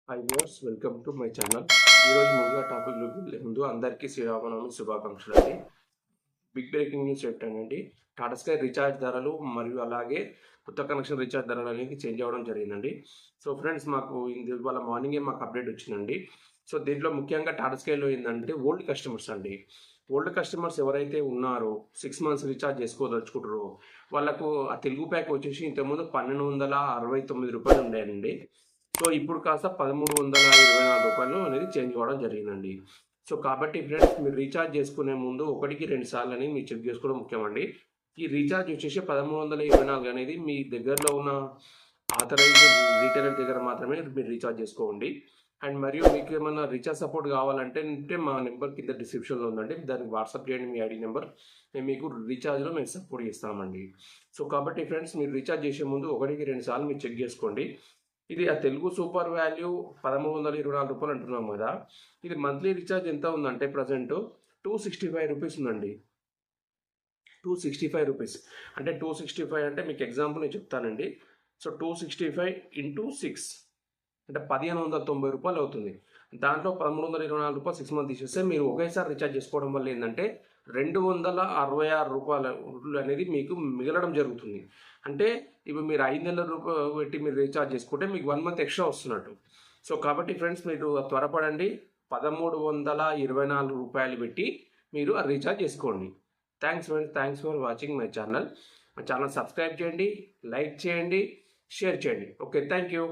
Hi viewers, welcome to my channel. ఈరోజు ముందుగా టాపిక్లోకి వెళ్ళే ముందు అందరికీ శ్రీరామనవమి శుభాకాంక్షలు అండి. బిగ్ బ్రేకింగ్ న్యూస్ ఏంటండి, టాటా స్కై రీఛార్జ్ ధరలు మరియు అలాగే కొత్త కనెక్షన్ రీఛార్జ్ ధరలు అనేది చేంజ్ అవ్వడం జరిగిందండి. సో ఫ్రెండ్స్, మాకు ఇవాళ మార్నింగే మాకు అప్డేట్ వచ్చిందండి. సో దీంట్లో ముఖ్యంగా టాటా స్కైలో ఏంటంటే ఓల్డ్ కస్టమర్స్ అండి. ఓల్డ్ కస్టమర్స్ ఎవరైతే ఉన్నారో 6 months రీఛార్జ్ చేసుకోదలుచుకుంటారో వాళ్ళకు ఆ తెలుగు ప్యాక్ వచ్చేసి ఇంతకుముందు 1269 రూపాయలు ఉండేయండి. సో ఇప్పుడు కాస్త 1324 రూపాయలు అనేది చేంజ్ అవ్వడం జరిగిందండి. సో కాబట్టి ఫ్రెండ్స్, మీరు రీఛార్జ్ చేసుకునే ముందు 1-2 సార్లు అని మీరు చెక్ చేసుకోవడం ముఖ్యమండి. ఈ రీఛార్జ్ వచ్చేసి 1324 అనేది మీ దగ్గరలో ఉన్న ఆథరైజ్డ్ రీటైలర్ దగ్గర మాత్రమే మీరు రీఛార్జ్ చేసుకోండి. అండ్ మరియు మీకు ఏమైనా రీఛార్జ్ సపోర్ట్ కావాలంటే మా నెంబర్ కింద డిస్క్రిప్షన్లో ఉందండి, దానికి వాట్సాప్ చేయండి మీ ఐడి నెంబర్. మేము మీకు రీఛార్జ్లో మేము సపోర్ట్ చేస్తామండి. సో కాబట్టి ఫ్రెండ్స్, మీరు రీఛార్జ్ చేసే ముందు 1-2 సార్లు మీరు చెక్ చేసుకోండి. ఇది ఆ తెలుగు సూపర్ వాల్యూ 1324 రూపాయలు అంటున్నాం కదా. ఇది మంత్లీ రీఛార్జ్ ఎంత ఉందంటే ప్రజెంట్ 265 రూపీస్ ఉందండి. 265 రూపీస్ అంటే 265 అంటే మీకు ఎగ్జాంపుల్ నేను చెప్తానండి. సో 265 into 6 అంటే 1590 రూపాయలు అవుతుంది. దాంట్లో 1324 రూపాయలు 6 months తీసేస్తే మీరు ఒకేసారి రీఛార్జ్ చేసుకోవడం వల్ల ఏంటంటే 266 రూపాయలు అనేది మీకు మిగలడం జరుగుతుంది. అంటే ఇప్పుడు మీరు 5 నెలల రూపాయలు పెట్టి మీరు రీఛార్జ్ చేసుకుంటే మీకు 1 month ఎక్స్ట్రా వస్తున్నట్టు. సో కాబట్టి ఫ్రెండ్స్, మీరు త్వరపడండి, 1324 రూపాయలు పెట్టి మీరు ఆ రీఛార్జ్ చేసుకోండి. Thanks friends, thanks for watching my channel. మా ఛానల్ సబ్స్క్రైబ్ చేయండి, లైక్ చేయండి, షేర్ చేయండి. Okay, thank you.